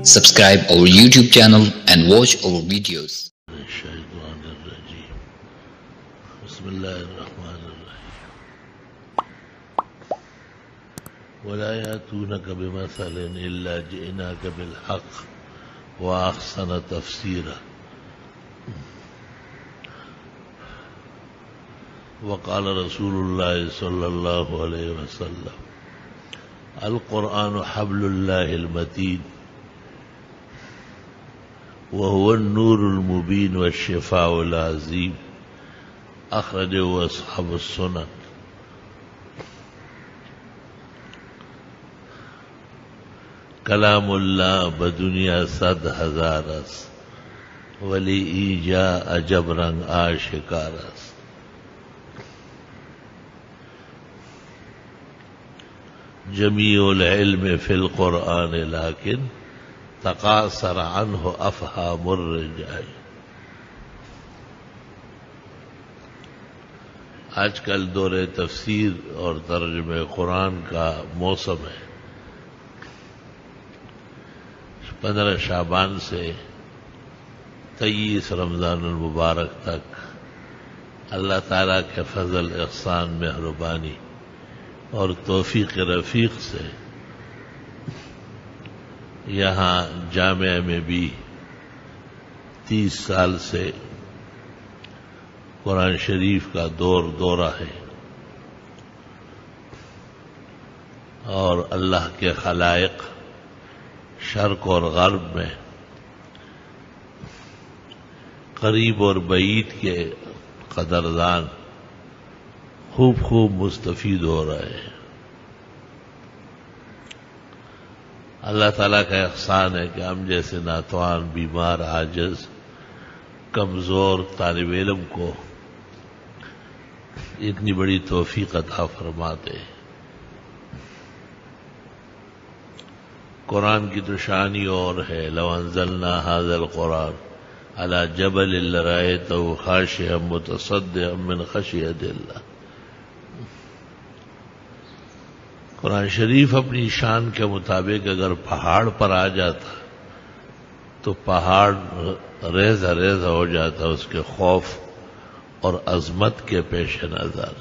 Subscribe our YouTube channel and watch our videos. الشیطان الرجیم بسم اللہ الرحمن الرحیم ولا يأتونك بمثل إلا جئناك بالحق وأحسن تفسيرا وقال رسول الله صلى الله عليه وسلم القرآن حبل الله المتين وهو النور المبين والشفاء العظيم أخرجه أصحاب السنن کلام اللہ بدنیا 100,000 است ولی ایجا عجب رنگ آشکار است جمیع العلم فی القرآن لیکن تقاصر عنہ افہام الرجال. آج کل دور تفسیر اور ترجمہ قرآن کا موسم ہے. 15 شعبان سے 23 رمضان المبارک تک اللہ تعالیٰ کے فضل احسان مہربانی اور توفیق رفیق سے یہاں جامعہ میں بھی 30 سال سے قرآن شریف کا دورہ ہے اور اللہ کے خلائق شرق اور غرب میں قریب اور بعید کے قدردان خوب مستفید ہو رہے ہیں. اللہ تعالیٰ کا احسان ہے کہ ہم جیسے ناتوان بیمار عاجز کمزور طالب علم کو اتنی بڑی توفیق عطا فرماتے ہیں. قرآن کی تو شان ہی اور ہے. لو انزلنا هذا القرآن على جبل لرأيته خاشعا متصدعا من خشیۃ اللہ. قرآن شریف اپنی شان کے مطابق اگر پہاڑ پر آ جاتا تو پہاڑ ریزہ ہو جاتا اس کے خوف اور عظمت کے پیش نظر.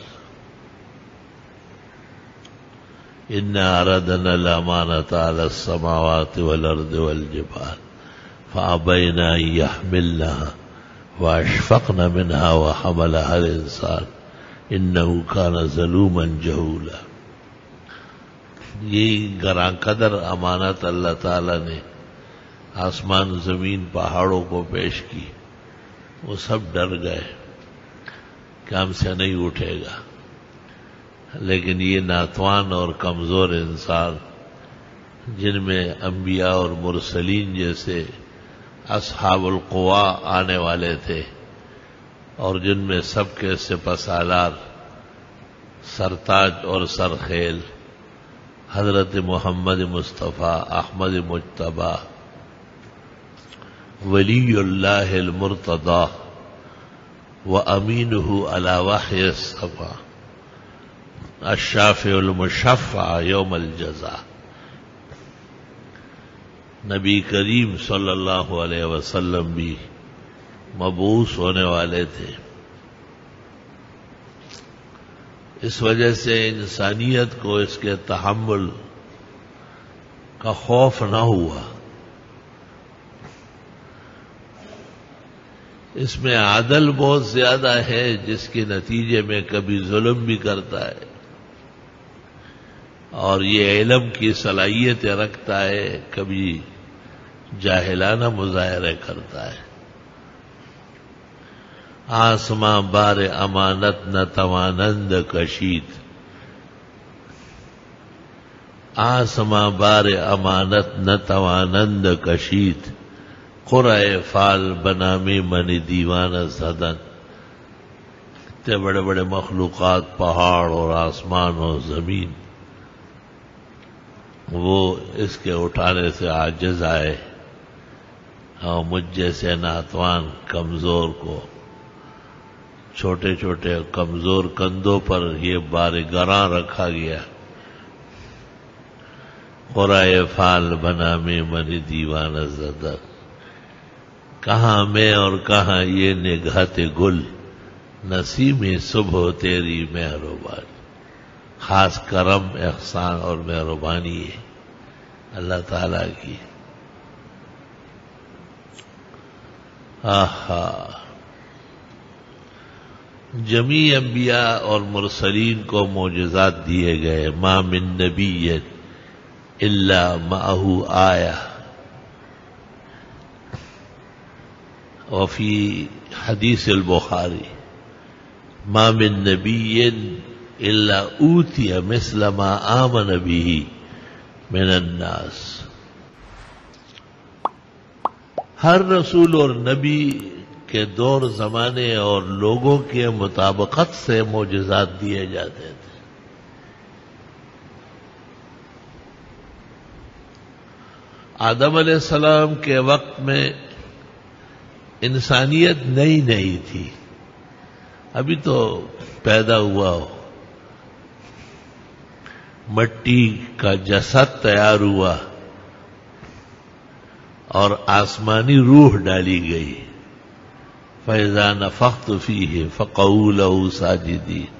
إنا عرضنا الأمانة على السماوات والأرض والجبال فأبين أن يحملنها وأشفقن منها وحملها الإنسان إنه كان ظلوما جهولا. یہ گراں قدر امانت اللہ تعالیٰ نے آسمان زمین پہاڑوں کو پیش کی. وہ سب ڈر گئے کہ ہم سے نہیں اٹھے گا. لیکن یہ ناتوان اور کمزور انسان جن میں انبیاء اور مرسلین جیسے اصحاب القوا آنے والے تھے اور جن میں سب کے سپہ سالار سرتاج اور سرخیل حضرت محمد مصطفیٰ احمد مجتبیٰ ولی اللہ المرتضی وامینہ علی وحی السماء الشافع المشفع یوم الجزاء. نبی کریم صلی اللہ علیہ وسلم بھی مبعوث ہونے والے تھے. اس وجہ سے انسانیت کو اس کے تحمل کا خوف نہ ہوا. اس میں عدل بہت زیادہ ہے جس کے نتیجے میں کبھی ظلم بھی کرتا ہے اور یہ علم کی صلاحیتیں رکھتا ہے کبھی جاہلانہ مظاہرے کرتا ہے. آسماں بار امانت نہ توانند کشید. آسماں بار امانت نہ توانند کشید قرائے فال بنامی منی دیوان زدن. اتنے بڑے بڑے مخلوقات پہاڑ اور آسمان اور زمین وہ اس کے اٹھانے سے عاجز آئے اور مجھ جیسے ناتوان کمزور کو چھوٹے چھوٹے کمزور کندھوں پر یہ بار گراں رکھا گیا. خورائے فال بنا میں من دیوانہ زدہ، کہاں میں اور کہاں یہ نگہت گل، نسیم صبح تیری مہربانی۔ خاص کرم، احسان اور مہربانی ہے اللہ تعالی کی۔ آہا، جمیع انبیاء اور مرسلین کو معجزات دیے گئے۔ ما من نبی الا معہ آیہ، وفی حدیث البخاری ما من نبی الا اوتی مثل ما آمن به من الناس۔ ہر رسول اور نبی کے دور زمانے اور لوگوں کے مطابقت سے معجزات دیے جاتے تھے۔ آدم علیہ السلام کے وقت میں انسانیت نئی تھی، ابھی تو پیدا ہوا ہو، مٹی کا جسد تیار ہوا اور آسمانی روح ڈالی گئی۔ فَإِذَا نَفَخْتُ فِيهِ فَقَعُوا لَهُ سَاجِدِينَ،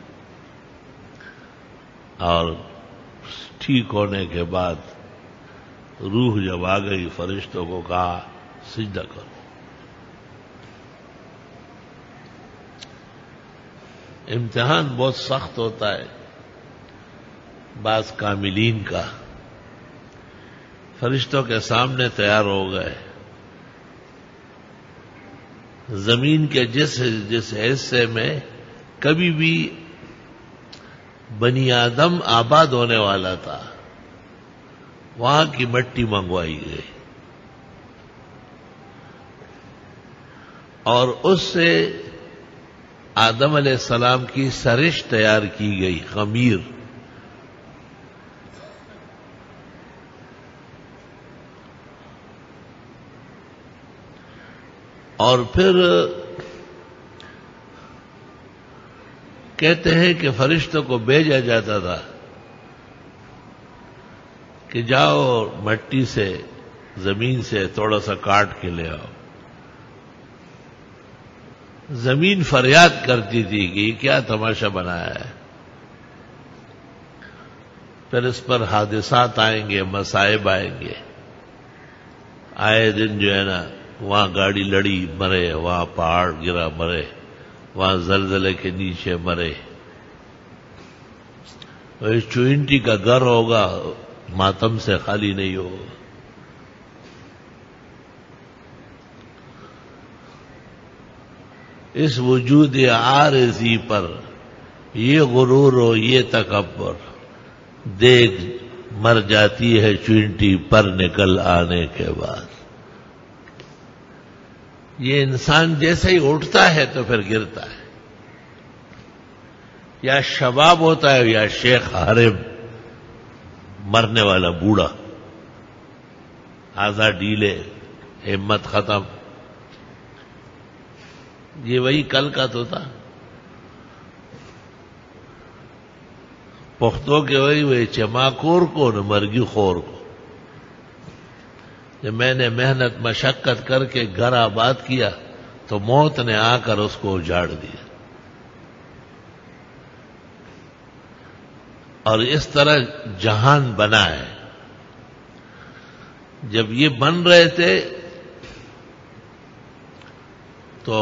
اور ٹھیک ہونے کے بعد روح جب آ گئی، فرشتوں کو کہا سجدہ کرو۔ امتحان بہت سخت ہوتا ہے بعض کاملین کا۔ فرشتوں کے سامنے تیار ہو گئے، زمین کے جس حصے میں کبھی بھی بنی آدم آباد ہونے والا تھا، وہاں کی مٹی منگوائی گئی اور اس سے آدم علیہ السلام کی سرش تیار کی گئی، خمیر۔ اور پھر کہتے ہیں کہ فرشتوں کو بھیجا جاتا تھا کہ جاؤ مٹی سے، زمین سے تھوڑا سا کاٹ کے لے آؤ۔ زمین فریاد کرتی تھی کہ یہ کیا تماشا بنایا ہے۔ پھر اس پر حادثات آئیں گے، مصائب آئیں گے، آئے دن جو ہے نا، وہاں گاڑی لڑی مرے، وہاں پہاڑ گرا مرے، وہاں زلزلے کے نیچے مرے۔ اس چوئنٹی کا گھر ہوگا، ماتم سے خالی نہیں ہوگا۔ اس وجود عارضی پر یہ غرور و یہ تکبر، دیکھ مر جاتی ہے چوئنٹی پر نکل آنے کے بعد۔ یہ انسان جیسے ہی اٹھتا ہے تو پھر گرتا ہے، یا شباب ہوتا ہے یا شیخ حرم، مرنے والا بوڑھا، آزا ڈیلے، ہمت ختم۔ یہ وہی کل کا تو تھا، پختوں کے وہی چماکور کو نہ مرگی خور کو۔ جب میں نے محنت مشقت کر کے گھر آباد کیا تو موت نے آ کر اس کو اجاڑ دیا۔ اور اس طرح جہان بنا ہے۔ جب یہ بن رہے تھے تو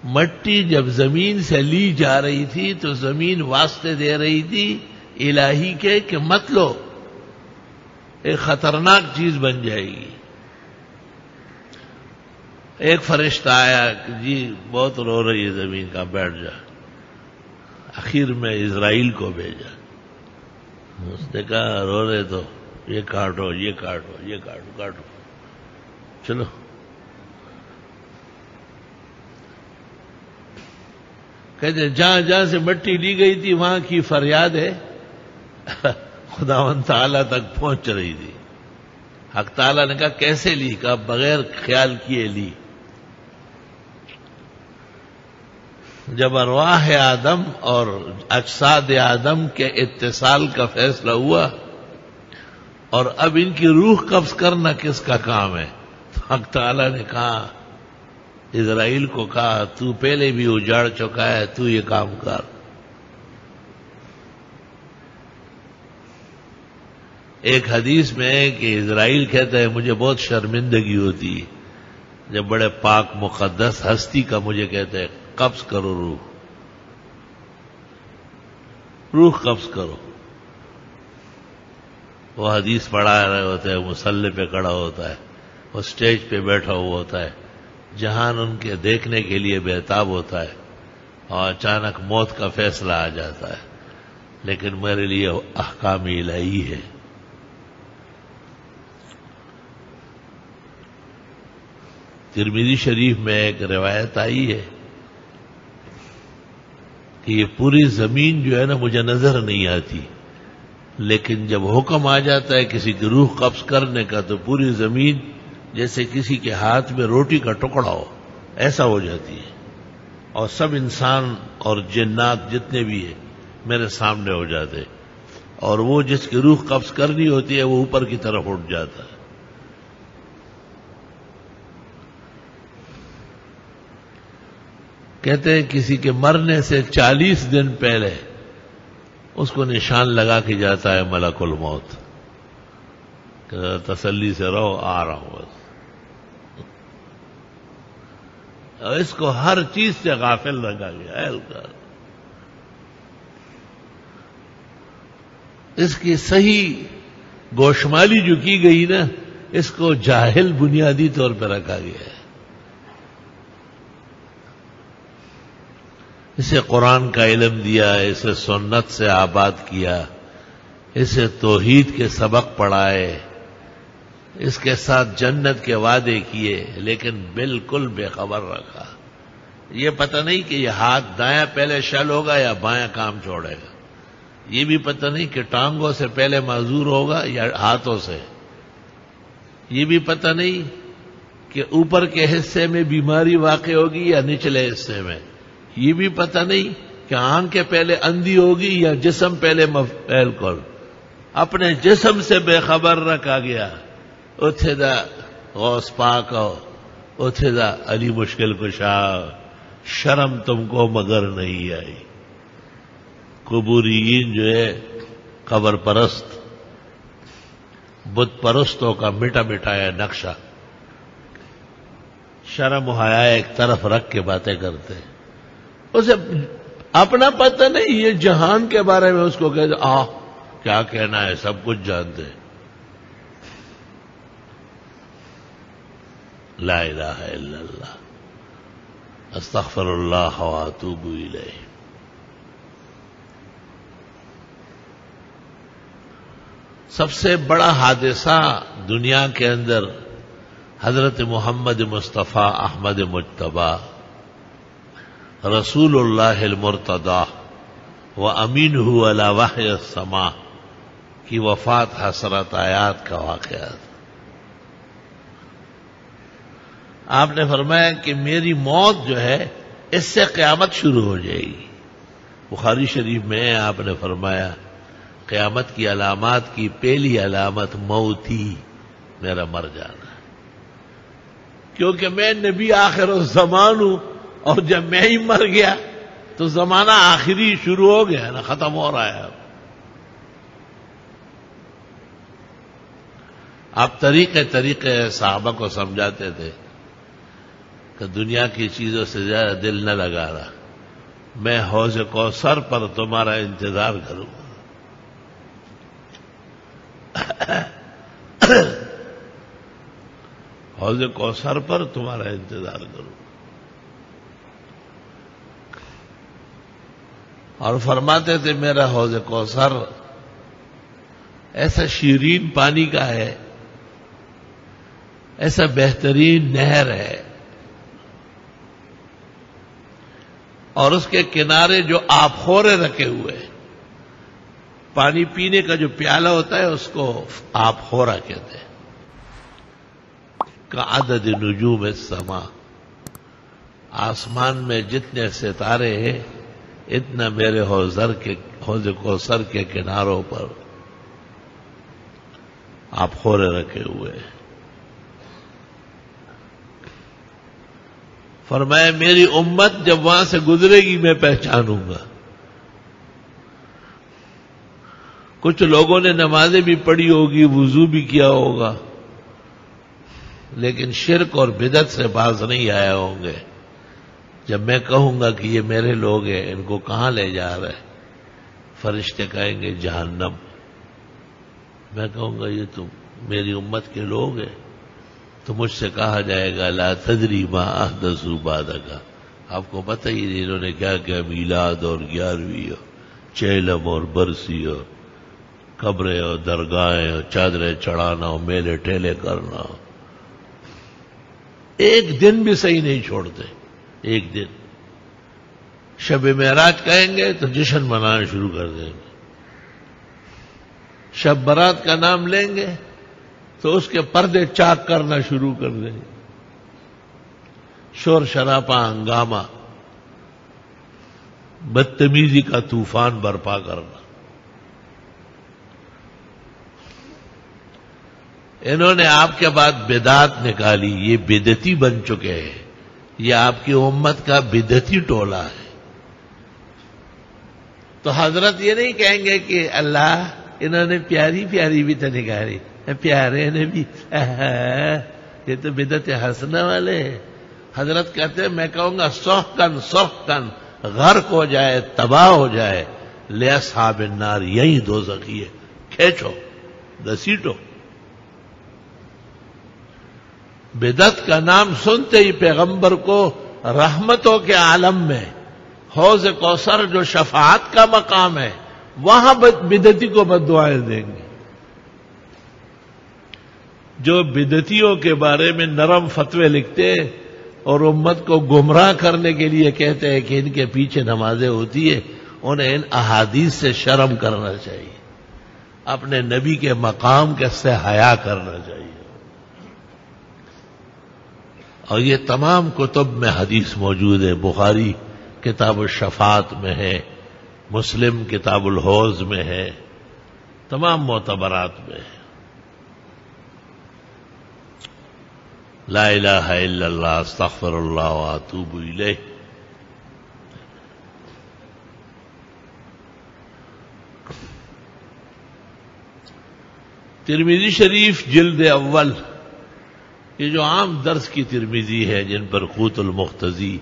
مٹی جب زمین سے لی جا رہی تھی تو زمین واسطے دے رہی تھی الہی کے کہ مت لو، ایک خطرناک چیز بن جائے گی۔ ایک فرشتہ آیا کہ جی بہت رو رہی ہے زمین، کا بیٹھ جا۔ آخر میں اسرائیل کو بھیجا، اس نے کہا رو رہے تو یہ کاٹو، یہ کاٹو، یہ کاٹو، کاٹو، چلو۔ کہتے جہاں جہاں سے مٹی لی گئی تھی وہاں کی فریاد ہے خداوند تعالیٰ تک پہنچ رہی تھی۔ حق تعالیٰ نے کہا کیسے لی؟ کہا بغیر خیال کیے لی۔ جب ارواح آدم اور اجساد آدم کے اتصال کا فیصلہ ہوا اور اب ان کی روح قبض کرنا کس کا کام ہے، تو حق تعالیٰ نے کہا، اسرائیل کو کہا، تو پہلے بھی اجاڑ چکا ہے، تو یہ کام کر۔ ایک حدیث میں ہے کہ اسرائیل کہتا ہے مجھے بہت شرمندگی ہوتی ہے جب بڑے پاک مقدس ہستی کا مجھے کہتے ہیں قبض کرو روح قبض کرو۔ وہ حدیث پڑھا رہے ہوتے ہیں، مصلی پہ کھڑا ہوتا ہے، وہ سٹیج پہ بیٹھا ہوا ہوتا ہے، جہان ان کے دیکھنے کے لیے بےتاب ہوتا ہے، اور اچانک موت کا فیصلہ آ جاتا ہے، لیکن میرے لیے احکام الہی ہے۔ ترمذی شریف میں ایک روایت آئی ہے کہ یہ پوری زمین جو ہے نا مجھے نظر نہیں آتی، لیکن جب حکم آ جاتا ہے کسی کی روح قبض کرنے کا تو پوری زمین جیسے کسی کے ہاتھ میں روٹی کا ٹکڑا ہو ایسا ہو جاتی ہے، اور سب انسان اور جنات جتنے بھی ہیں میرے سامنے ہو جاتے، اور وہ جس کی روح قبض کرنی ہوتی ہے وہ اوپر کی طرف اٹھ جاتا ہے۔ کہتے ہیں کسی کے مرنے سے 40 دن پہلے اس کو نشان لگا کے جاتا ہے ملک الموت، کہ تسلی سے رہو، آ رہا ہوں بس۔ اور اس کو ہر چیز سے غافل رکھا گیا ہے۔ اس کی صحیح گوشمالی جو کی گئی نا، اس کو جاہل بنیادی طور پہ رکھا گیا ہے۔ اسے قرآن کا علم دیا، اسے سنت سے آباد کیا، اسے توحید کے سبق پڑھائے، اس کے ساتھ جنت کے وعدے کیے، لیکن بالکل بے خبر رکھا۔ یہ پتہ نہیں کہ یہ ہاتھ دایاں پہلے شل ہوگا یا بایاں کام چھوڑے گا، یہ بھی پتہ نہیں کہ ٹانگوں سے پہلے معذور ہوگا یا ہاتھوں سے، یہ بھی پتہ نہیں کہ اوپر کے حصے میں بیماری واقع ہوگی یا نچلے حصے میں، یہ بھی پتہ نہیں کہ آنکھ کے پہلے اندھی ہوگی یا جسم پہلے مفعول کر۔ اپنے جسم سے بے خبر رکھا گیا۔ اتھے دا غوث پاک ہو، اتھے دا علی مشکل کشا، شرم تم کو مگر نہیں آئی۔ قبوریین جو ہے قبر پرست، بت پرستوں کا مٹا مٹایا نقشہ، شرم و حیا ایک طرف رکھ کے باتیں کرتے ہیں۔ اسے اپنا پتہ نہیں، یہ جہان کے بارے میں اس کو کہتے کیا کہنا ہے، سب کچھ جانتے ہیں۔ لا الہ الا اللہ، استغفر اللہ واتوب الیہ۔ سب سے بڑا حادثہ دنیا کے اندر حضرت محمد مصطفیٰ احمد مجتبیٰ رسول اللہ المرتضی و امینہ علی وحی السماء کی وفات حسرت آیات کا واقعہ تھا۔ آپ نے فرمایا کہ میری موت جو ہے اس سے قیامت شروع ہو جائے گی۔ بخاری شریف میں آپ نے فرمایا قیامت کی علامات کی پہلی علامت موت ہی، میرا مر جانا، کیونکہ میں نبی آخر الزمان ہوں، اور جب میں ہی مر گیا تو زمانہ آخری شروع ہو گیا نا، ختم ہو رہا ہے۔ آپ طریقے صحابہ کو سمجھاتے تھے کہ دنیا کی چیزوں سے زیادہ دل نہ لگا رہا، میں حوض کوثر پر تمہارا انتظار کروں گا۔ حوض کوثر پر تمہارا انتظار کروں، اور فرماتے تھے میرا حوض کوثر ایسا شیرین پانی کا ہے، ایسا بہترین نہر ہے، اور اس کے کنارے جو آبخورے رکھے ہوئے، پانی پینے کا جو پیالہ ہوتا ہے اس کو آبخورا کہتے ہیں، کعدد نجوم السماء، آسمان میں جتنے ستارے ہیں اتنا میرے حوض کوثر کے کناروں پر آپ خورے رکھے ہوئے ہیں۔ فرمایا میری امت جب وہاں سے گزرے گی میں پہچانوں گا۔ کچھ لوگوں نے نمازیں بھی پڑھی ہوگی، وضو بھی کیا ہوگا، لیکن شرک اور بدعت سے باز نہیں آئے ہوں گے۔ جب میں کہوں گا کہ یہ میرے لوگ ہیں، ان کو کہاں لے جا رہے؟ فرشتے کہیں گے جہنم۔ میں کہوں گا یہ تو میری امت کے لوگ ہیں، تو مجھ سے کہا جائے گا لا تدری ما احدثوا بعدک، آپ کو پتہ ہی نہیں انہوں نے کیا کیا، میلاد اور 11ویں اور چیلم اور برسی اور قبریں اور درگاہیں اور چادریں چڑھانا اور میلے ٹھیلے کرنا، ایک دن بھی صحیح نہیں چھوڑتے۔ ایک دن شب معراج کہیں گے تو جشن منانا شروع کر دیں گے، شب برات کا نام لیں گے تو اس کے پردے چاک کرنا شروع کر دیں گے، شور شرابہ، ہنگامہ، بدتمیزی کا طوفان برپا کرنا۔ انہوں نے آپ کے بعد بدعت نکالی، یہ بدعتی بن چکے ہیں، یہ آپ کی امت کا بدعتی ٹولہ ہے۔ تو حضرت یہ نہیں کہیں گے کہ اللہ انہوں نے پیاری پیاری بھی تو نکالی، پیارے نے بھی، یہ تو بدعت حسنہ والے ہیں۔ حضرت کہتے ہیں میں کہوں گا سحقن سحقن، غرق ہو جائے، تباہ ہو جائے، لاصحاب النار، یہی دوزخی ہے، کھینچو گھسیٹو۔ بدعت کا نام سنتے ہی پیغمبر کو رحمتوں کے عالم میں حوض کوثر جو شفاعت کا مقام ہے وہاں بدعتی کو بددعائیں دیں گے۔ جو بدعتیوں کے بارے میں نرم فتوے لکھتے اور امت کو گمراہ کرنے کے لیے کہتے ہیں کہ ان کے پیچھے نمازیں ہوتی ہے، انہیں ان احادیث سے شرم کرنا چاہیے، اپنے نبی کے مقام کے سے حیا کرنا چاہیے۔ اور یہ تمام کتب میں حدیث موجود ہے، بخاری کتاب الشفاعت میں ہے، مسلم کتاب الحوض میں ہے، تمام معتبرات میں ہے۔ لا الہ الا اللہ، استغفر اللہ واتوب الیہ۔ ترمذی شریف جلد اول، یہ جو عام درس کی ترمذی ہے جن پر قوت المختزی،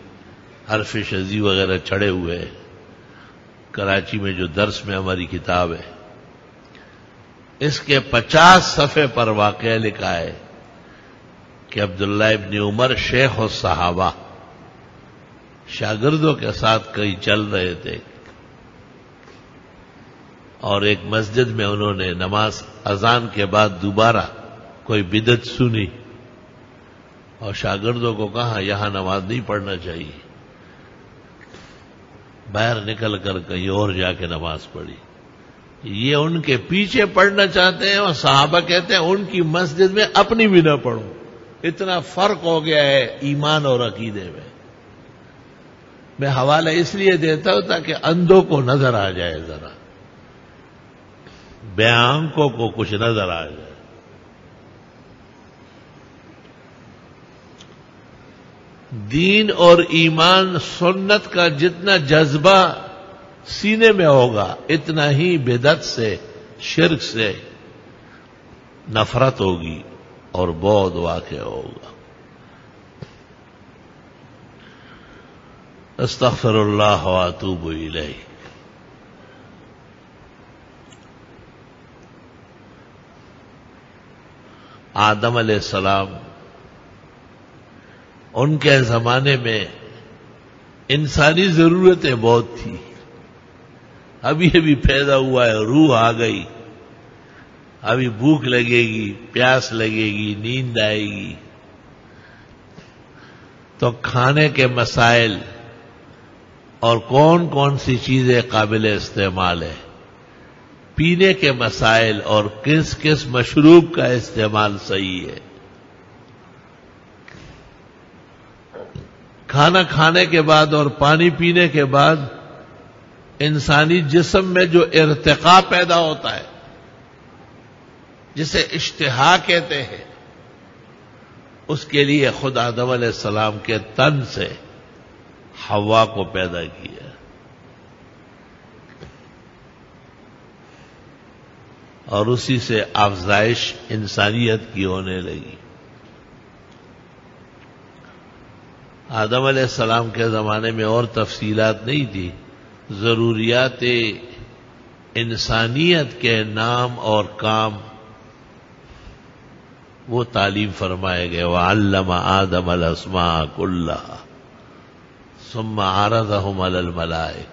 حرف شذی وغیرہ چڑھے ہوئے ہیں، کراچی میں جو درس میں ہماری کتاب ہے، اس کے 50 صفحے پر واقعہ لکھا ہے کہ عبداللہ ابن عمر شیخ الصحابہ شاگردوں کے ساتھ کہیں چل رہے تھے اور ایک مسجد میں انہوں نے نماز اذان کے بعد دوبارہ کوئی بدعت سنی اور شاگردوں کو کہا یہاں نماز نہیں پڑھنا چاہیے، باہر نکل کر کہیں اور جا کے نماز پڑھی۔ یہ ان کے پیچھے پڑھنا چاہتے ہیں اور صحابہ کہتے ہیں ان کی مسجد میں اپنی بھی نہ پڑھو، اتنا فرق ہو گیا ہے ایمان اور عقیدے میں۔ میں حوالہ اس لیے دیتا ہوں تاکہ اندھوں کو نظر آ جائے، ذرا بے آنکھوں کو کچھ نظر آ جائے۔ دین اور ایمان سنت کا جتنا جذبہ سینے میں ہوگا اتنا ہی بدعت سے، شرک سے نفرت ہوگی اور بہت واقع ہوگا۔ استغفر اللہ واتوب الیہ۔ آدم علیہ السلام، ان کے زمانے میں انسانی ضرورتیں بہت تھی، ابھی ابھی پیدا ہوا ہے، روح آ گئی، ابھی بھوک لگے گی، پیاس لگے گی، نیند آئے گی، تو کھانے کے مسائل اور کون کون سی چیزیں قابل استعمال ہے، پینے کے مسائل اور کس کس مشروب کا استعمال صحیح ہے، کھانا کھانے کے بعد اور پانی پینے کے بعد انسانی جسم میں جو ارتقاء پیدا ہوتا ہے، جسے اشتہا کہتے ہیں، اس کے لیے خود آدم علیہ السلام کے تن سے حوا کو پیدا کیا، اور اسی سے افزائش انسانیت کی ہونے لگی۔ آدم علیہ السلام کے زمانے میں اور تفصیلات نہیں تھی، ضروریات انسانیت کے نام اور کام وہ تعلیم فرمائے گئے۔ وَعَلَّمَ آدَمَ الْأَسْمَاءَ كُلَّهَا ثُمَّ عَرَضَهُمْ عَلَى الْمَلَائِكَةِ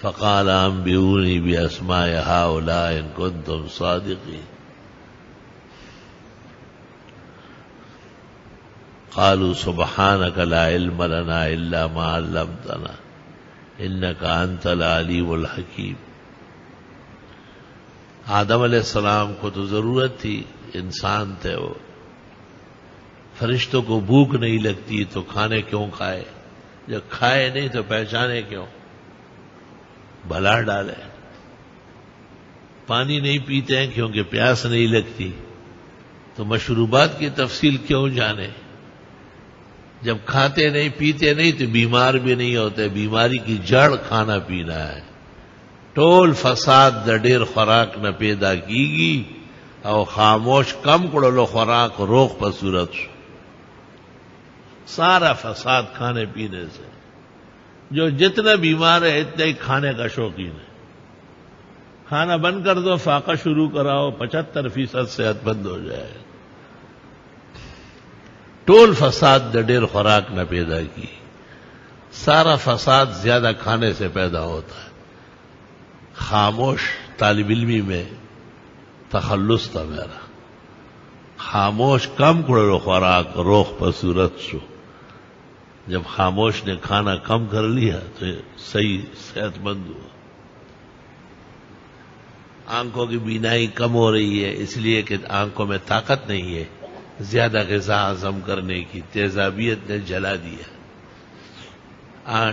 فَقَالَ أَنبِئُونِي بِأَسْمَاءِ هَؤُلَاءِ إِن كُنتُمْ صَادِقِينَ قالوا سبحانك لا علم لنا إلا ما علمتنا إنك أنت العليم الحكيم۔ آدم علیہ السلام کو تو ضرورت تھی، انسان تھے وہ، فرشتوں کو بھوک نہیں لگتی تو کھانے کیوں کھائے، جب کھائے نہیں تو پہچانے کیوں، بھلا ڈالے۔ پانی نہیں پیتے ہیں کیونکہ پیاس نہیں لگتی، تو مشروبات کی تفصیل کیوں جانے، جب کھاتے نہیں پیتے نہیں تو بیمار بھی نہیں ہوتے، بیماری کی جڑ کھانا پینا ہے۔ ٹول فساد د ډیر خوراک نہ پیدا کیگی، او خاموش کم کڑلو خوراک روغ پر صورت شو۔ سارا فساد کھانے پینے سے، جو جتنا بیمار ہے اتنا ہی کھانے کا شوقین ہے۔ کھانا بند کر دو، فاقہ شروع کراؤ، 75% صحت مند ہو جائے۔ ٹول فساد د ډیر خوراک نہ پیدا کی، سارا فساد زیادہ کھانے سے پیدا ہوتا ہے۔ خاموش طالب علمی میں تخلص تھا میرا، خاموش کم کڑو خوراک روغ پر صورت شو۔ جب خاموش نے کھانا کم کر لیا تو صحیح صحت مند ہوا۔ آنکھوں کی بینائی کم ہو رہی ہے اس لیے کہ آنکھوں میں طاقت نہیں ہے زیادہ غذا ہضم کرنے کی، تیزابیت نے جلا دیا۔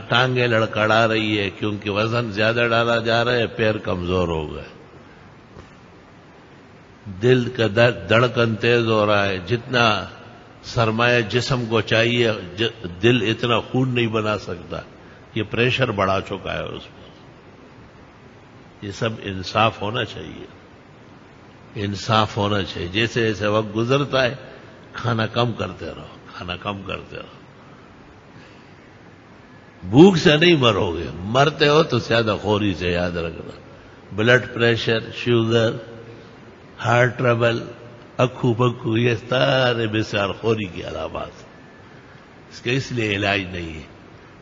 ٹانگیں لڑکڑا رہی ہے کیونکہ وزن زیادہ ڈالا جا رہا ہے، پیر کمزور ہو گئے۔ دل کا دھڑکن تیز ہو رہا ہے، جتنا سرمایہ جسم کو چاہیے دل اتنا خون نہیں بنا سکتا، یہ پریشر بڑھا چکا ہے اس پر۔ یہ سب انصاف ہونا چاہیے، انصاف ہونا چاہیے۔ جیسے جیسے وقت گزرتا ہے کھانا کم کرتے رہو، کھانا کم کرتے رہو۔ بھوک سے نہیں مرو گے، مرتے ہو تو زیادہ خوری سے، یاد رکھنا۔ Blood pressure, sugar, heart trouble, اکھو پکھو، یہ سارے بسیار خوری کی علامات، اس کے اس لیے علاج نہیں ہے۔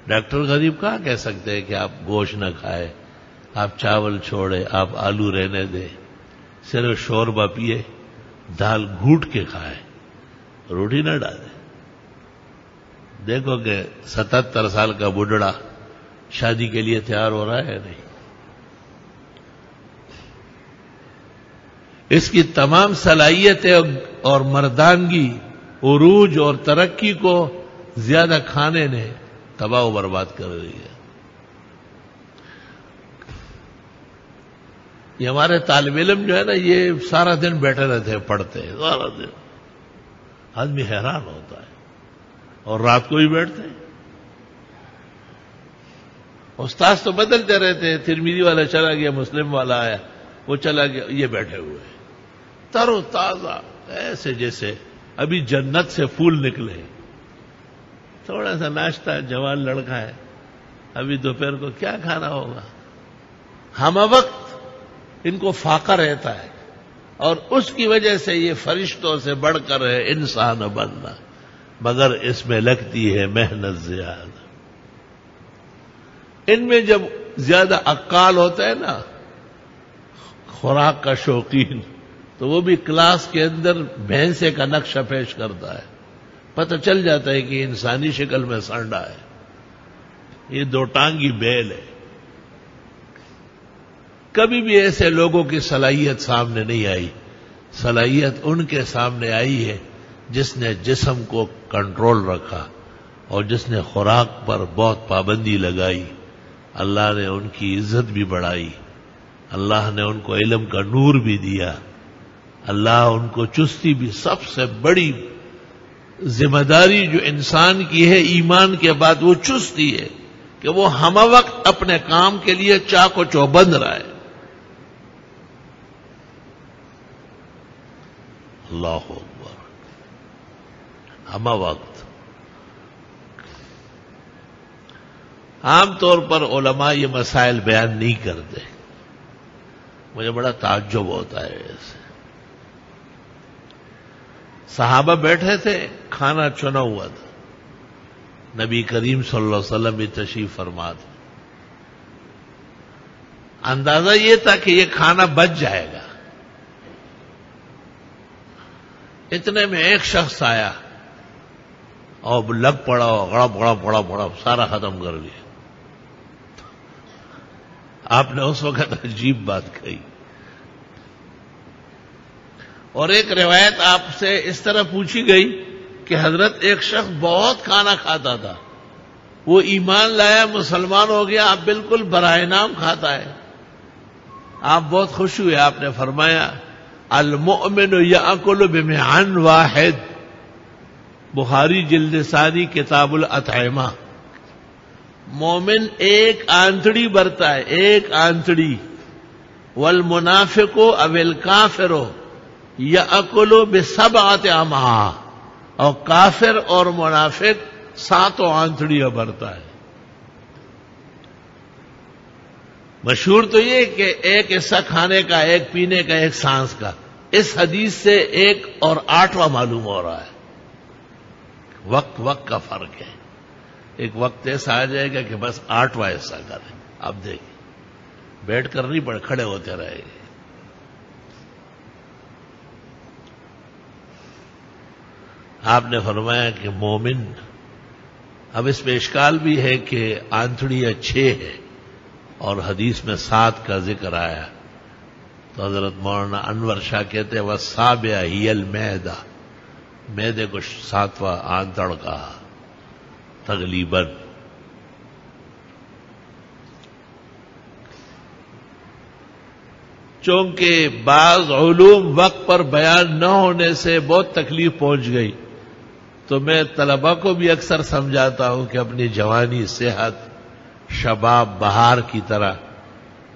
ڈاکٹر غریب کہاں کہہ سکتے ہیں کہ آپ گوشت نہ کھائے، آپ چاول چھوڑے، آپ آلو رہنے دیں، صرف شوربہ پیے، دال گھوٹ کے کھائے، روٹی نہ ڈالے۔ دیکھو کہ 77 سال کا بڈھڑا شادی کے لیے تیار ہو رہا ہے نہیں۔ اس کی تمام صلاحیتیں اور مردانگی، عروج اور ترقی کو زیادہ کھانے نے تباہ و برباد کر رہی ہے۔ یہ ہمارے طالب علم جو ہے نا، یہ سارا دن بیٹھے رہتے ہیں، پڑھتے ہیں سارا دن، آدمی حیران ہوتا ہے، اور رات کو بھی بیٹھتے ہیں۔ استاذ تو بدلتے رہتے ہیں، ترمذی والا چلا گیا، مسلم والا آیا، وہ چلا گیا، یہ بیٹھے ہوئے ہیں تر و تازہ، ایسے جیسے ابھی جنت سے پھول نکلے۔ تھوڑا سا ناشتہ، جوان لڑکا ہے، ابھی دوپہر کو کیا کھانا ہوگا، ہم وقت ان کو فاقہ رہتا ہے، اور اس کی وجہ سے یہ فرشتوں سے بڑھ کر ہے انسان بننا، مگر اس میں لگتی ہے محنت زیادہ۔ ان میں جب زیادہ عقال ہوتا ہے نا، خوراک کا شوقین، تو وہ بھی کلاس کے اندر بھینسے کا نقشہ پیش کرتا ہے، پتہ چل جاتا ہے کہ انسانی شکل میں سانڈا ہے، یہ دو ٹانگی بیل ہے۔ کبھی بھی ایسے لوگوں کی صلاحیت سامنے نہیں آئی، صلاحیت ان کے سامنے آئی ہے جس نے جسم کو کنٹرول رکھا، اور جس نے خوراک پر بہت پابندی لگائی اللہ نے ان کی عزت بھی بڑھائی، اللہ نے ان کو علم کا نور بھی دیا، اللہ ان کو چستی بھی. سب سے بڑی ذمہ داری جو انسان کی ہے ایمان کے بعد وہ چستی ہے کہ وہ ہمہ وقت اپنے کام کے لیے چاق و چوبند رہے. اللہ اکبر. ہمہ وقت عام طور پر علماء یہ مسائل بیان نہیں کرتے، مجھے بڑا تعجب ہوتا ہے ایسے. صحابہ بیٹھے تھے، کھانا چنا ہوا تھا، نبی کریم صلی اللہ علیہ وسلم بھی تشریف فرما تھے. اندازہ یہ تھا کہ یہ کھانا بچ جائے گا. اتنے میں ایک شخص آیا اور لگ پڑا، غڑپ سارا ختم کر دیا. آپ نے اس وقت عجیب بات کہی. اور ایک روایت آپ سے اس طرح پوچھی گئی کہ حضرت ایک شخص بہت کھانا کھاتا تھا، وہ ایمان لایا، مسلمان ہو گیا، آپ بالکل برائے نام کھاتا ہے. آپ بہت خوش ہوئے. آپ نے فرمایا المؤمن یأکل بمعن واحد، بخاری جلد ثانی کتاب الاطعمہ. مومن ایک آنتڑی برتا ہے، ایک آنتڑی. والمنافق او الکافر یأکل بسبعۃ امعاء، اور کافر اور منافق 7 آنتڑیاں برتا ہے. مشہور تو یہ کہ ایک حصہ کھانے کا، ایک پینے کا، ایک سانس کا. اس حدیث سے 1 اور 8واں معلوم ہو رہا ہے. وقت کا فرق ہے. ایک وقت ایسا آ جائے گا کہ بس 8واں حصہ کریں. اب دیکھیں، بیٹھ کر نہیں پڑے، کھڑے ہوتے رہے گے. آپ نے فرمایا کہ مومن، اب اس میں اشکال بھی ہے کہ آنتڑیاں 6 ہے اور حدیث میں 7 کا ذکر آیا. تو حضرت مولانا انور شاہ کہتے ہیں والسابعہ ہی المعدہ، معدے کو 7واں آنتڑ کہا تغلیباً. چونکہ بعض علوم وقت پر بیان نہ ہونے سے بہت تکلیف پہنچ گئی، تو میں طلباء کو بھی اکثر سمجھاتا ہوں کہ اپنی جوانی، صحت، شباب، بہار کی طرح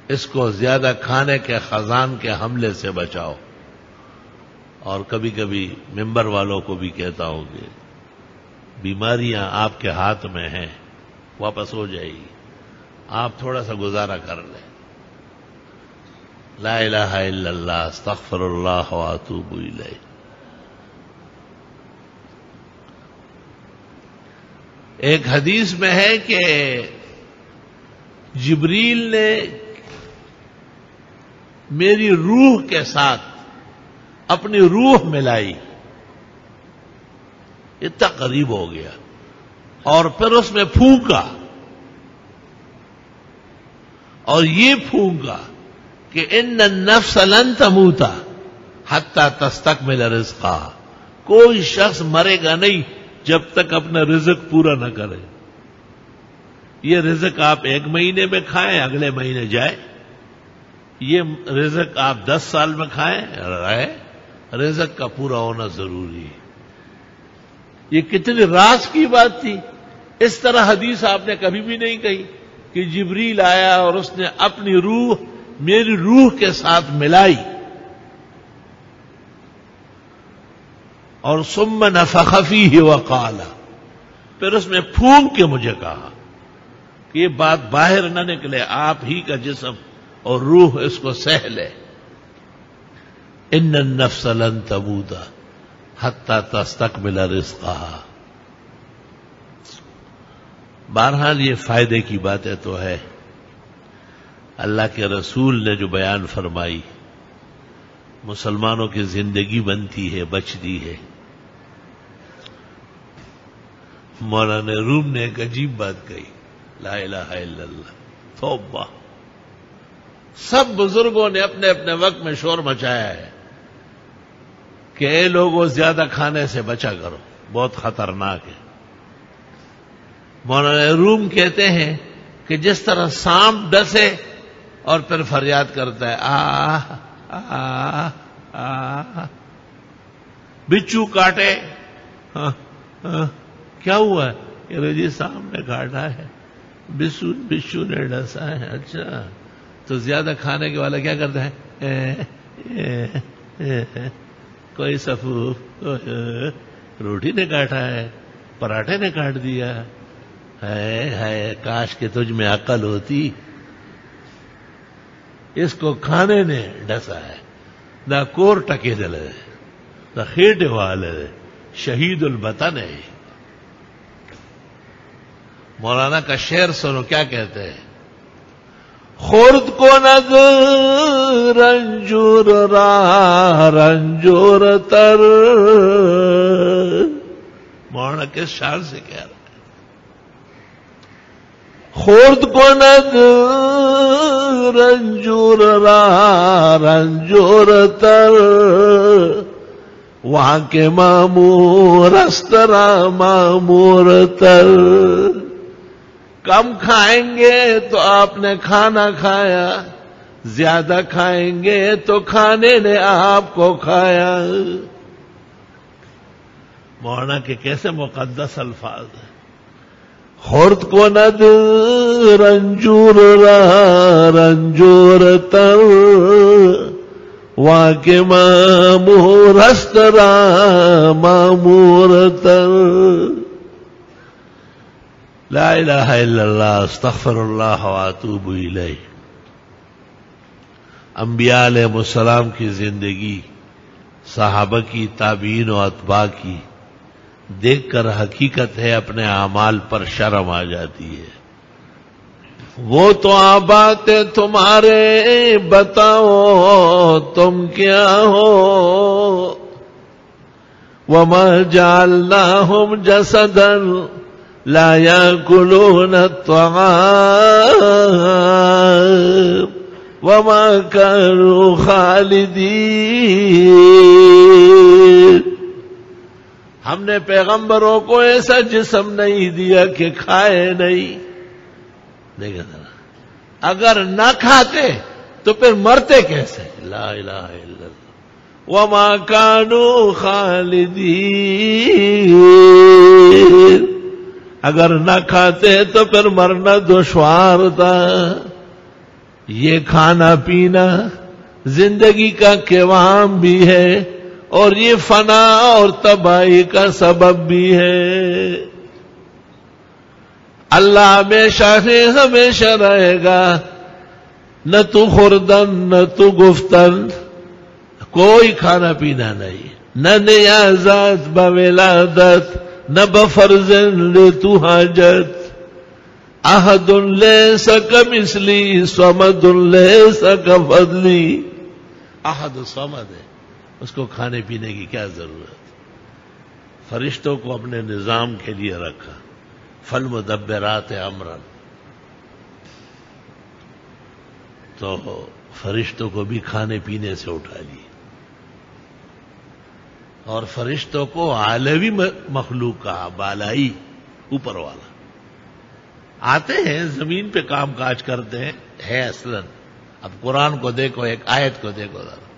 اس کو زیادہ کھانے کے خزان کے حملے سے بچاؤ. اور کبھی کبھی ممبر والوں کو بھی کہتا ہوں کہ بیماریاں آپ کے ہاتھ میں ہیں، واپس ہو جائے گی، آپ تھوڑا سا گزارا کر لیں. لا الہ الا اللہ، استغفر اللہ واتوب الیہ. ایک حدیث میں ہے کہ جبریل نے میری روح کے ساتھ اپنی روح ملائی، اتنا قریب ہو گیا، اور پھر اس میں پھونکا، اور یہ پھونکا کہ ان النفس لن تموت حتی تستکمل رزقها. کوئی شخص مرے گا نہیں جب تک اپنا رزق پورا نہ کرے. یہ رزق آپ 1 مہینے میں کھائیں، اگلے مہینے جائے. یہ رزق آپ 10 سال میں کھائیں، رہے. رزق کا پورا ہونا ضروری ہے. یہ کتنی راز کی بات تھی. اس طرح حدیث آپ نے کبھی بھی نہیں کہی کہ جبریل آیا اور اس نے اپنی روح میری روح کے ساتھ ملائی، اور ثم نفخ فیہ وقال، پھر اس میں پھونک کے مجھے کہا کہ یہ بات باہر نہ نکلے، آپ ہی کا جسم اور روح اس کو سہ لے. ان النفس لن تموت حتی تستکمل رزقها. بہرحال یہ فائدے کی باتیں تو ہے. اللہ کے رسول نے جو بیان فرمائی، مسلمانوں کی زندگی بنتی ہے، بچتی ہے. مولانا روم نے ایک عجیب بات کہی، لا الہ الا اللہ، توبہ. سب بزرگوں نے اپنے اپنے وقت میں شور مچایا ہے کہ اے لوگوں زیادہ کھانے سے بچا کرو، بہت خطرناک ہے. مولانا روم کہتے ہیں کہ جس طرح سانپ ڈسے اور پھر فریاد کرتا ہے بچھو کاٹے، کیا ہوا ہے؟ کہ جی سانپ نے کاٹا ہے، بچھو نے ڈسا ہے۔ اچھا، تو زیادہ کھانے کے والا کیا کرتا ہے؟ کوئی سفوف، روٹی نے کاٹا ہے، پراٹھے نے کاٹ دیا ہے، کاش کہ تجھ میں عقل ہوتی، اس کو کھانے نے ڈسا ہے۔ دا کور ٹکے دلے دا خیٹے والے شہید البطن ہے۔ مولانا کا شعر سنو کیا کہتے ہیں؟ خورد کو ند رنجور را رنجور تر، مولانا کس شان سے کہہ رہا ہے؟ خورد کو ند رنجور را رنجور تر، وہاں کے معمور استرا معمور تر۔ کم کھائیں گے تو آپ نے کھانا کھایا، زیادہ کھائیں گے تو کھانے نے آپ کو کھایا۔ مولانا کے کیسے مقدس الفاظ ہیں۔ خورد کو ند رنجور را رنجور تر، وہاں کے معمور استرا معمور تر۔ لا الہ الا اللہ، استغفر اللہ واتوب الیہ۔ انبیاء علیہ السلام کی زندگی، صحابہ کی، تابعین و اتباع کی دیکھ کر حقیقت ہے اپنے اعمال پر شرم آ جاتی ہے۔ وہ تو باتیں تمہارے، بتاؤ تم کیا ہو؟ وما جعلناہم جسدا لا يأكلون الطعام وما كانوا خالدين۔ ہم نے پیغمبروں کو ایسا جسم نہیں دیا کہ کھائے نہیں۔ دیکھیں ذرا، اگر نہ کھاتے تو پھر مرتے کیسے؟ لا الہ الا اللہ۔ وما كانوا خالدين، اگر نہ کھاتے تو پھر مرنا دشوار تھا۔ یہ کھانا پینا زندگی کا قوام بھی ہے، اور یہ فنا اور تباہی کا سبب بھی ہے۔ اللہ ہمیشہ سے ہمیشہ رہے گا، نہ تو خوردن نہ تو گفتن، کوئی کھانا پینا نہیں، نہ نیازات بولادت نہ بفرض لتو حاجت۔ احد لیس کمثلی صمد لیس کفضلی۔ احد صمد ہے، اس کو کھانے پینے کی کیا ضرورت؟ فرشتوں کو اپنے نظام کے لیے رکھا، فالمدبرات امرا، تو فرشتوں کو بھی کھانے پینے سے اٹھا لیے، اور فرشتوں کو عالوی مخلوق کہا، بالائی، اوپر والا۔ آتے ہیں زمین پہ کام کاج کرتے ہیں، ہے اصلاً۔ اب قرآن کو دیکھو، ایک آیت کو دیکھو ذرا۔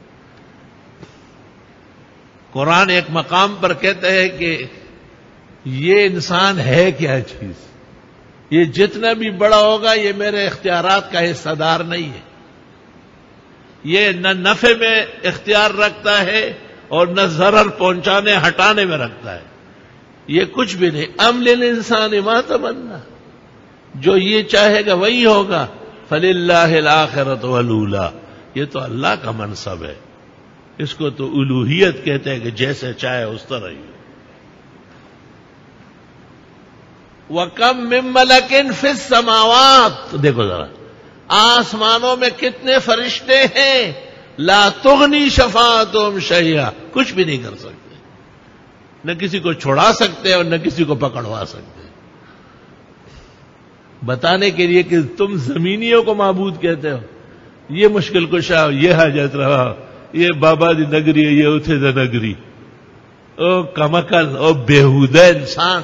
قرآن ایک مقام پر کہتا ہے کہ یہ انسان ہے کیا چیز، یہ جتنا بھی بڑا ہوگا یہ میرے اختیارات کا حصہ دار نہیں ہے، یہ نہ نفع میں اختیار رکھتا ہے اور نہ ضرر پہنچانے ہٹانے میں رکھتا ہے، یہ کچھ بھی نہیں۔ ام للانسان ما تمنا، جو یہ چاہے گا وہی ہوگا۔ فللہ الآخرۃ والأولی، یہ تو اللہ کا منصب ہے، اس کو تو الوہیت کہتے ہیں کہ جیسے چاہے اس طرح ہی۔ وَكَم مِّن مَلَكٍ فِي السَّمَاوَاتِ، دیکھو ذرا، آسمانوں میں کتنے فرشتے ہیں، لا تغنی شفاعتہم شیئا، کچھ بھی نہیں کر سکتے، نہ کسی کو چھڑا سکتے اور نہ کسی کو پکڑوا سکتے، بتانے کے لیے کہ تم زمینیوں کو معبود کہتے ہو، یہ مشکل کشا، یہ حاجت رہا، یہ بابا دی نگری، یہ اتھے دا نگری، او کمکل، او بیہودہ انسان،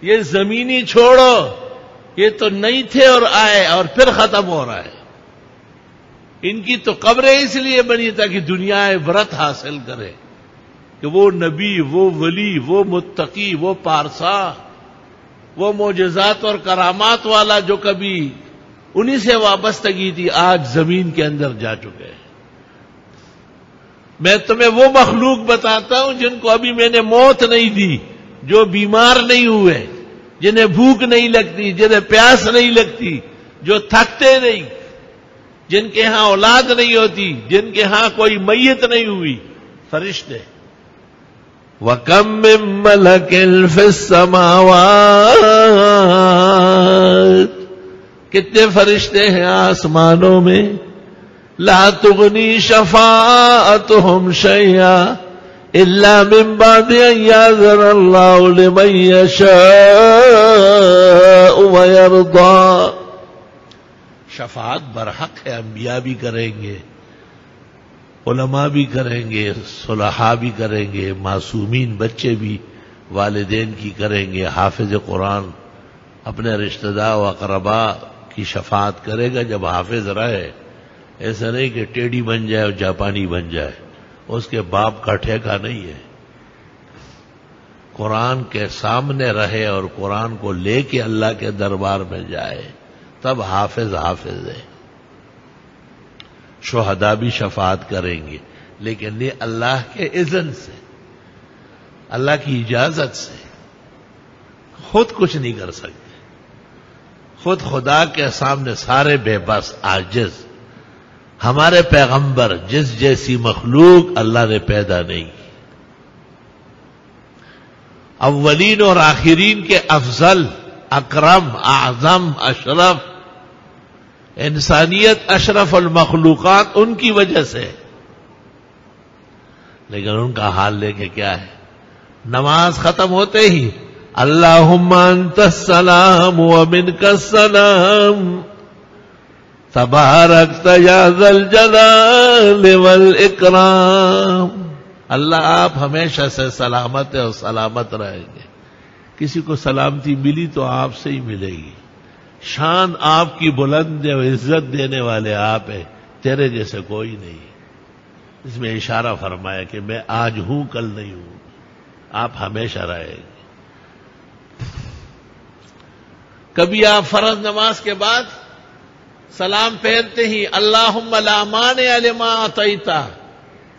یہ زمینی چھوڑو، یہ تو نہیں تھے اور آئے اور پھر ختم ہو رہا ہے۔ ان کی تو قبریں اس لیے بنی تاکہ دنیا عبرت حاصل کرے کہ وہ نبی، وہ ولی، وہ متقی، وہ پارسا، وہ معجزات اور کرامات والا جو کبھی انہی سے وابستگی تھی، آج زمین کے اندر جا چکے ہیں۔ میں تمہیں وہ مخلوق بتاتا ہوں جن کو ابھی میں نے موت نہیں دی، جو بیمار نہیں ہوئے، جنہیں بھوک نہیں لگتی، جنہیں پیاس نہیں لگتی، جو تھکتے نہیں، جن کے ہاں اولاد نہیں ہوتی، جن کے ہاں کوئی میت نہیں ہوئی، فرشتے۔ وَكَم مِّن مَّلَكٍ فِي السَّمَاوَاتِ، کتنے فرشتے ہیں آسمانوں میں، لا تغنی شفاعتهم شیئا الا من بعد ان یاذن اللہ لمن یشاء ویرضا۔ شفاعت برحق ہے، انبیاء بھی کریں گے، علماء بھی کریں گے، صلحاء بھی کریں گے، معصومین بچے بھی والدین کی کریں گے، حافظ قرآن اپنے رشتہ دار و اقرباء کی شفاعت کرے گا جب حافظ رہے۔ ایسا نہیں کہ ٹیڑھی بن جائے اور جاپانی بن جائے، اس کے باپ کا ٹھیکہ نہیں ہے۔ قرآن کے سامنے رہے اور قرآن کو لے کے اللہ کے دربار میں جائے، تب حافظ حافظ ہے۔ شہداء بھی شفاعت کریں گے، لیکن یہ اللہ کے اذن سے، اللہ کی اجازت سے، خود کچھ نہیں کر سکتے۔ خود خدا کے سامنے سارے بے بس، عاجز۔ ہمارے پیغمبر جس جیسی مخلوق اللہ نے پیدا نہیں کی، اولین اور آخرین کے افضل، اکرم، اعظم، اشرف، انسانیت اشرف المخلوقات ان کی وجہ سے، لیکن ان کا حال لے کے کیا ہے؟ نماز ختم ہوتے ہی اللہم انت السلام ومنک السلام تبارکت یا ذا الجلال والاکرام۔ اللہ آپ ہمیشہ سے سلامت ہے اور سلامت رہیں گے۔ کسی کو سلامتی ملی تو آپ سے ہی ملے گی۔ شان آپ کی بلند ہے اور عزت دینے والے آپ ہیں، تیرے جیسے کوئی نہیں۔ اس میں اشارہ فرمایا کہ میں آج ہوں کل نہیں ہوں، آپ ہمیشہ رہیں گے۔ کبھی آپ فرض نماز کے بعد سلام پھیرتے ہی اللہم لا مانع لما اعطیت،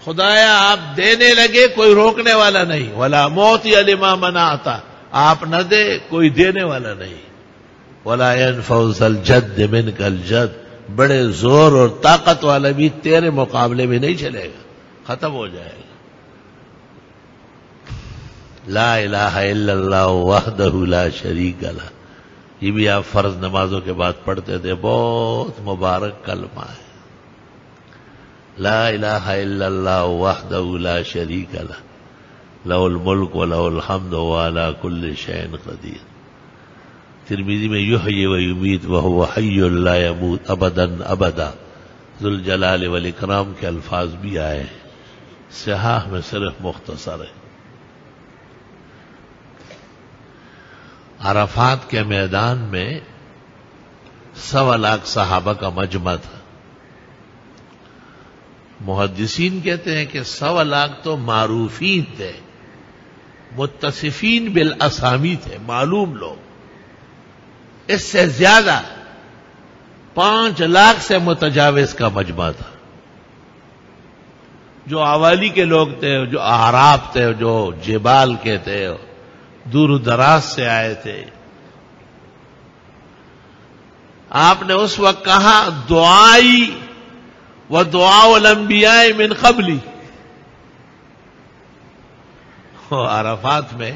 خدایا آپ دینے لگے کوئی روکنے والا نہیں، ولا معطی لما منعت، آپ نہ دے کوئی دینے والا نہیں، ولا ينفع ذا الجد منک الجد، بڑے زور اور طاقت والا بھی تیرے مقابلے میں نہیں چلے گا، ختم ہو جائے گا۔ لا الہ الا اللہ وحدہ لا شریک لہ، یہ بھی آپ فرض نمازوں کے بعد پڑھتے تھے، بہت مبارک کلمہ ہے۔ لا الہ الا اللہ وحدہ لا شریک لہ، لہ الملک ولہ الحمد وعلی کل شیء قدیر۔ ترمذی میں یحیی و یمیت وہو حی لا یموت ابدا ابدا، ذوالجلال والاکرام کے الفاظ بھی آئے ہیں، صحاح میں صرف مختصر ہے۔ عرفات کے میدان میں 1.25 لاکھ صحابہ کا مجمع تھا۔ محدثین کہتے ہیں کہ 1.25 لاکھ تو معروفین تھے، متصفین بالاسامی تھے، معلوم لوگ۔ اس سے زیادہ 5 لاکھ سے متجاوز کا مجمع تھا، جو عوالی کے لوگ تھے، جو اعراب تھے، جو جبال کے تھے، دور دراز سے آئے تھے۔ آپ نے اس وقت کہا دعائی و دعاء الانبیاء من قبلی۔ عرفات میں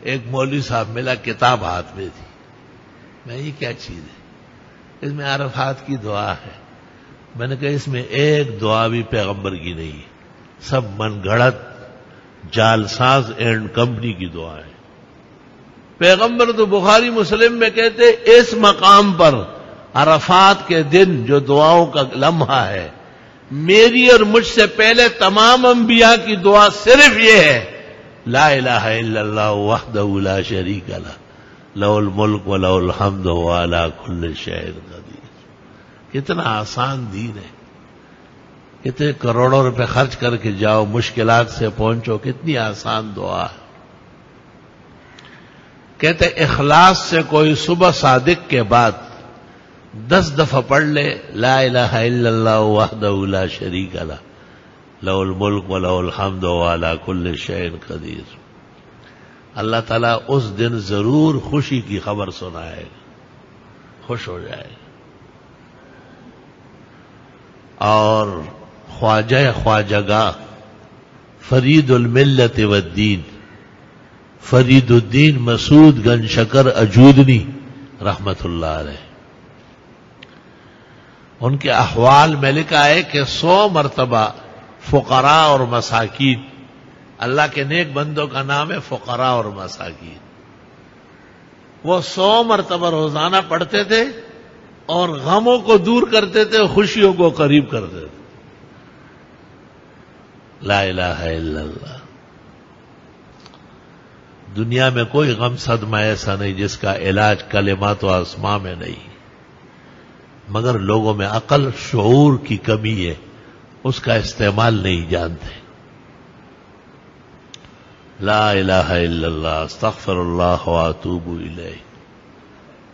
ایک مولوی صاحب ملا، کتاب ہاتھ میں تھی، میں یہ کیا چیز ہے؟ اس میں عرفات کی دعا ہے۔ میں نے کہا اس میں ایک دعا بھی پیغمبر کی نہیں، سب من گھڑت جال ساز اینڈ کمپنی کی دعا ہے۔ پیغمبر تو بخاری مسلم میں کہتے اس مقام پر عرفات کے دن جو دعاؤں کا لمحہ ہے، میری اور مجھ سے پہلے تمام انبیاء کی دعا صرف یہ ہے، لا الہ الا اللہ وحدہ لا شریک لہ، لہ الملک و لہ الحمد و علی کل شیء قدیر. کتنا آسان دین ہے. کتنے کروڑوں روپے خرچ کر کے جاؤ، مشکلات سے پہنچو، کتنی آسان دعا ہے. کہتے اخلاص سے کوئی صبح صادق کے بعد 10 دفعہ پڑھ لے لا الہ الا اللہ وحدہ لا شریک لہ لہ الملک و لہ الحمد و علی کل شیء قدیر، اللہ تعالیٰ اس دن ضرور خوشی کی خبر سنائے گا، خوش ہو جائے گا. اور خواجہ خواجگاہ فرید الملت والدین فرید الدین مسعود گنج شکر اجودنی رحمت اللہ علیہ، ان کے احوال میں لکھا ہے کہ 100 مرتبہ فقراء اور مساکین، اللہ کے نیک بندوں کا نام ہے فقراء اور مساکین، وہ 100 مرتبہ روزانہ پڑھتے تھے اور غموں کو دور کرتے تھے، خوشیوں کو قریب کرتے تھے. لا الہ الا اللہ. دنیا میں کوئی غم صدمہ ایسا نہیں جس کا علاج کلمات و اسماء میں نہیں، مگر لوگوں میں عقل شعور کی کمی ہے، اس کا استعمال نہیں جانتے. لا الہ الا اللہ استغفر اللہ واتوب الیہ.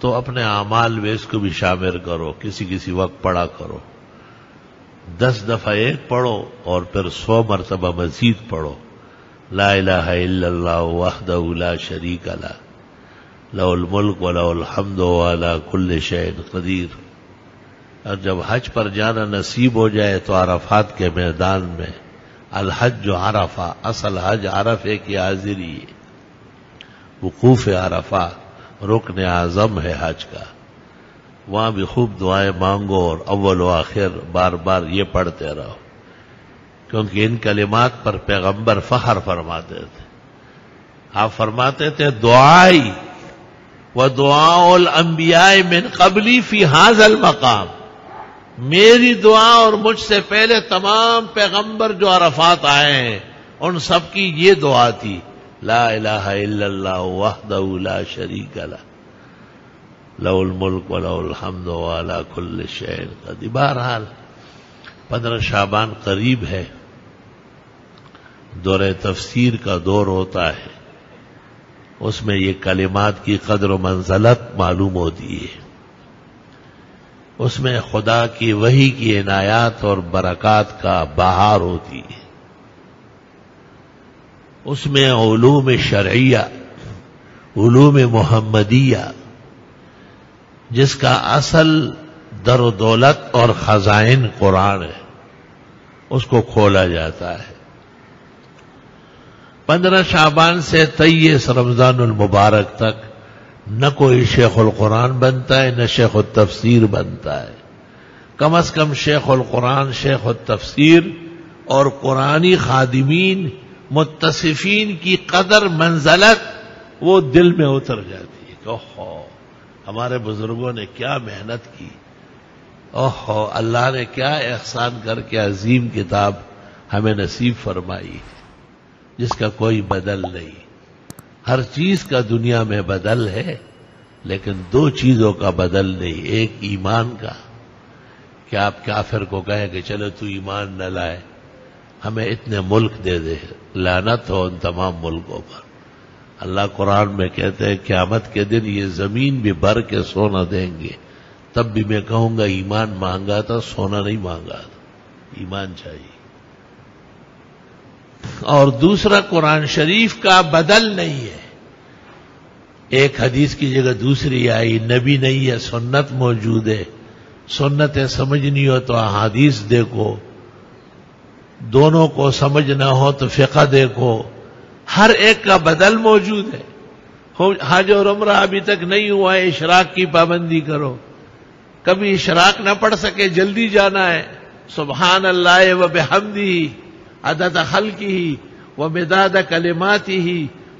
تو اپنے اعمال میں اس کو بھی شامل کرو، کسی وقت پڑھا کرو. 10 دفعہ ایک پڑھو اور پھر 100 مرتبہ مزید پڑھو. لا الہ الا اللہ وحدہ لا شریک لہ لہ الملک و لہ الحمد و علی کل شیء قدیر. اور جب حج پر جانا نصیب ہو جائے تو عرفات کے میدان میں الحج عرفہ، اصل حج عرفے کی حاضری ہے. وقوف عرفہ رکن اعظم ہے حج کا. وہاں بھی خوب دعائیں مانگو اور اول و آخر بار بار یہ پڑھتے رہو، کیونکہ ان کلمات پر پیغمبر فخر فرماتے تھے. آپ فرماتے تھے دعائی و دعاء الانبیاء من قبلی فی ھذا المقام، میری دعا اور مجھ سے پہلے تمام پیغمبر جو عرفات آئے ہیں ان سب کی یہ دعا تھی، لا الہ الا اللہ وحدہ لا شریک لہ لہ الملک و لہ الحمد و علی کل شیء قدیر. بہرحال 15 شعبان قریب ہے، دور تفسیر کا دور ہوتا ہے، اس میں یہ کلمات کی قدر و منزلت معلوم ہوتی ہے. اس میں خدا کی وحی کی عنایات اور برکات کا بہار ہوتی ہے. اس میں علوم شرعیہ، علوم محمدیہ، جس کا اصل در و دولت اور خزائن قرآن ہے، اس کو کھولا جاتا ہے. 15 شعبان سے 23 رمضان المبارک تک نہ کوئی شیخ القرآن بنتا ہے نہ شیخ التفسیر بنتا ہے. کم از کم شیخ القرآن، شیخ التفسیر اور قرآنی خادمین متصفین کی قدر منزلت وہ دل میں اتر جاتی ہے کہ اوہو ہمارے بزرگوں نے کیا محنت کی، اوہو اللہ نے کیا احسان کر کے عظیم کتاب ہمیں نصیب فرمائی جس کا کوئی بدل نہیں. ہر چیز کا دنیا میں بدل ہے، لیکن 2 چیزوں کا بدل نہیں. ایک ایمان کا، کہ آپ کافر کو کہیں کہ چلو تو ایمان نہ لائے، ہمیں اتنے ملک دے دے، لعنت ہو ان تمام ملکوں پر. اللہ قرآن میں کہتے ہیں قیامت کے دن یہ زمین بھی بھر کے سونا دیں گے، تب بھی میں کہوں گا ایمان مانگا تھا، سونا نہیں مانگا تھا، ایمان چاہیے. اور دوسرا قرآن شریف کا بدل نہیں ہے. ایک حدیث کی جگہ دوسری آئی، نبی نہیں ہے سنت موجود ہے، سنتیں سمجھنی ہو تو احادیث دیکھو، دونوں کو سمجھنا ہو تو فقہ دیکھو. ہر ایک کا بدل موجود ہے. حج اور عمرہ ابھی تک نہیں ہوا ہے، اشراق کی پابندی کرو. کبھی اشراق نہ پڑھ سکے جلدی جانا ہے، سبحان اللہ و بحمدہ عدد خلقہ و مداد کلماتہ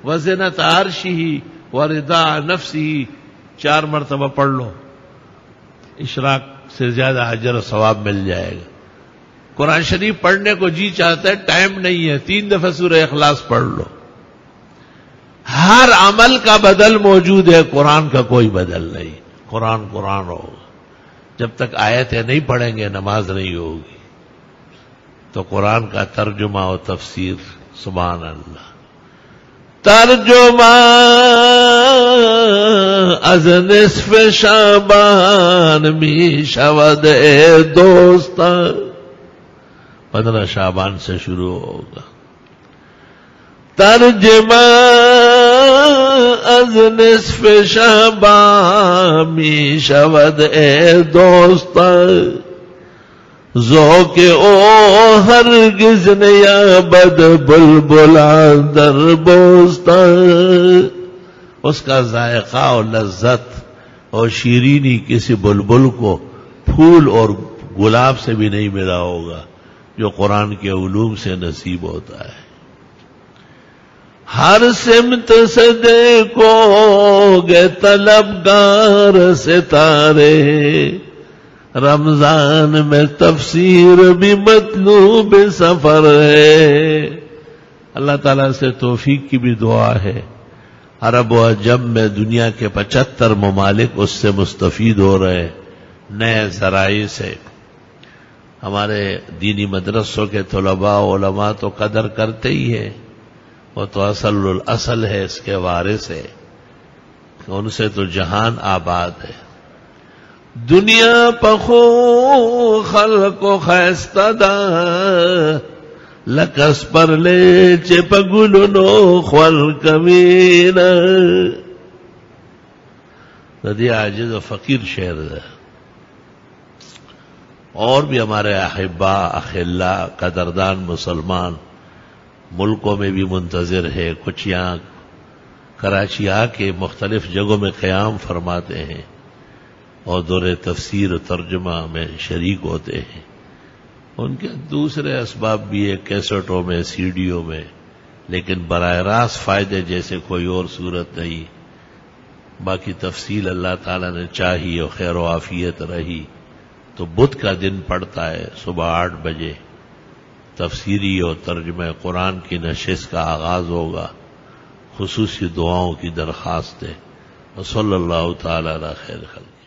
و زنت عرشہ و رضا نفسہ 4 مرتبہ پڑھ لو، اشراق سے زیادہ اجر و ثواب مل جائے گا. قرآن شریف پڑھنے کو جی چاہتا ہے، ٹائم نہیں ہے، 3 دفعہ سورہ اخلاص پڑھ لو. ہر عمل کا بدل موجود ہے، قرآن کا کوئی بدل نہیں. قرآن قرآن ہوگا. جب تک آیتیں نہیں پڑھیں گے نماز نہیں ہوگی. تو قرآن کا ترجمہ و تفسیر، سبحان اللہ. ترجمہ از نصف شعبان می شود اے دوستان، 15 شعبان سے شروع ہوگا. ترجمہ از نصف شعبان می شود اے دوستان، ذوق او ہرگز نیابد بلبلان در بوستان. اس کا ذائقہ اور لذت اور شیرینی کسی بلبل کو پھول اور گلاب سے بھی نہیں ملا ہوگا جو قرآن کے علوم سے نصیب ہوتا ہے. ہر سمت سے دیکھو گے طلبگار ستارے، رمضان میں تفسیر بھی مطلوب سفر ہے. اللہ تعالیٰ سے توفیق کی بھی دعا ہے. عرب و عجم میں دنیا کے 75 ممالک اس سے مستفید ہو رہے ہیں نئے ذرائع سے. ہمارے دینی مدرسوں کے طلباء علماء تو قدر کرتے ہی ہیں، وہ تو اصل ہے، اس کے وارث ہے. ان سے تو جہان آباد ہے. دنیا پخو خلق و خیستہ دا، لکس پر لے چپ گلنو خور کمینہ. ندی عاجز و فقیر شعر ہے. اور بھی ہمارے احبا اخلا قدردان مسلمان ملکوں میں بھی منتظر ہے. کچھ یہاں کراچی آ کے مختلف جگہوں میں قیام فرماتے ہیں اور دور تفسیر و ترجمہ میں شریک ہوتے ہیں. ان کے دوسرے اسباب بھی ہے، کیسٹوں میں، سیڈیوں میں، لیکن براہ راست فائدے جیسے کوئی اور صورت نہیں. باقی تفصیل اللہ تعالیٰ نے چاہی اور خیر و عافیت رہی تو بدھ کا دن پڑتا ہے، صبح 8 بجے تفسیری اور ترجمہ قرآن کی نشست کا آغاز ہوگا. خصوصی دعاؤں کی درخواست ہے. وصلی اللہ تعالی علی خیر خلق.